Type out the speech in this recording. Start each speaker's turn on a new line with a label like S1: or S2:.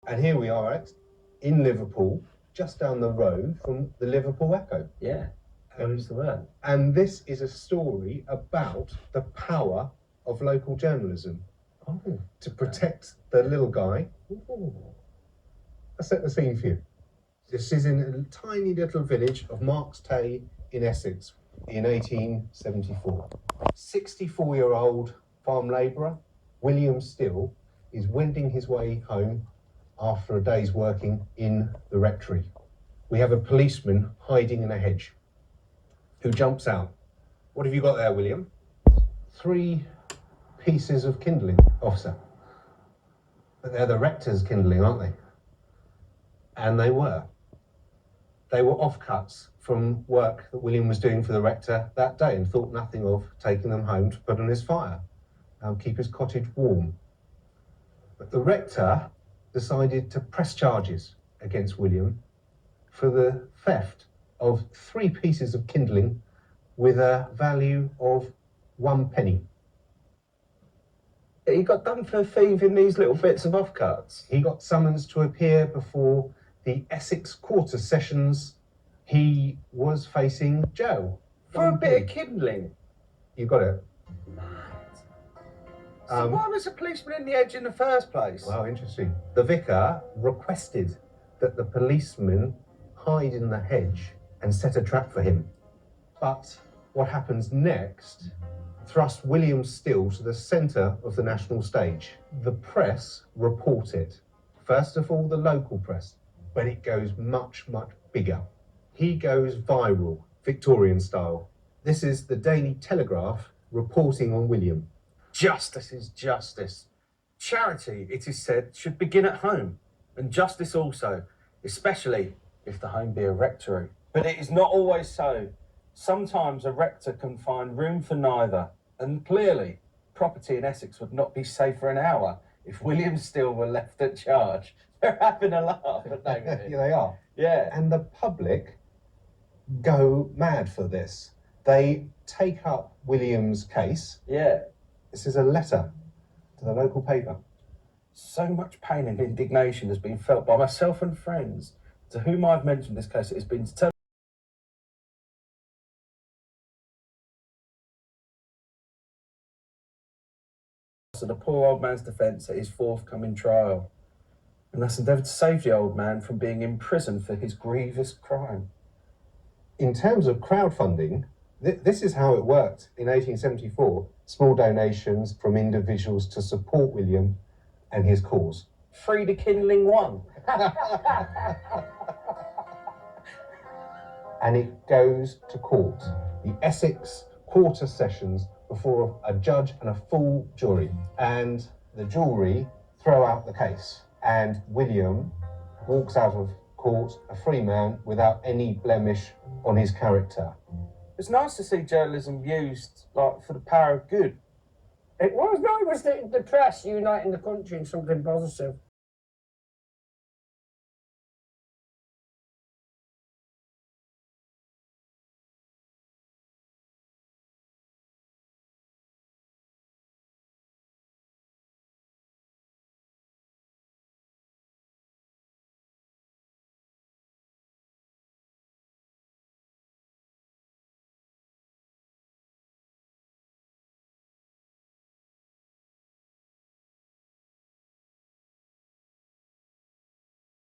S1: And here we are, Alex, in Liverpool, just down the road from the Liverpool Echo.
S2: Yeah, who's the man?
S1: And this is a story about the power of local journalism to protect the little guy. I'll set the scene for you. This is in a tiny little village of Marks Tay in Essex in 1874. 64-year-old farm labourer William Still is wending his way home after a day's working in the rectory. We have a policeman hiding in a hedge who jumps out. What have you got there, William? 3 pieces of kindling, officer. But they're the rector's kindling, aren't they? And they were. They were offcuts from work that William was doing for the rector that day and thought nothing of taking them home to put on his fire, keep his cottage warm. But the rector decided to press charges against William for the theft of 3 pieces of kindling with a value of 1 penny.
S2: He got done for thieving these little bits of offcuts.
S1: He got summons to appear before the Essex Quarter Sessions. He was facing jail.
S2: For a bit of kindling?
S1: You got it.
S2: So why was the policeman in the edge in the first place?
S1: Well, interesting. The vicar requested that the policeman hide in the hedge and set a trap for him. But what happens next thrust William Still to the centre of the national stage. The press report it. First of all, the local press, but it goes much, much bigger. He goes viral, Victorian style. This is the Daily Telegraph reporting on William.
S2: Justice is justice. Charity, it is said, should begin at home, and justice also, especially if the home be a rectory. But it is not always so. Sometimes a rector can find room for neither, and clearly, property in Essex would not be safe for an hour if William Still were left at charge. They're having a laugh, aren't they?
S1: Yeah, they are.
S2: Yeah.
S1: And the public go mad for this. They take up William's case.
S2: Yeah.
S1: This is a letter to the local paper.
S2: So much pain and indignation has been felt by myself and friends to whom I've mentioned this case. It has been determined to the poor old man's defence at his forthcoming trial, and thus endeavoured to save the old man from being imprisoned for his grievous crime.
S1: In terms of crowdfunding, this is how it worked in 1874. Small donations from individuals to support William and his cause.
S2: Free the kindling one.
S1: And it goes to court, the Essex Quarter Sessions, before a judge and a full jury. And the jury throw out the case. And William walks out of court a free man without any blemish on his character.
S2: It's nice to see journalism used for the power of good.
S3: It was nice that the press uniting the country in something positive.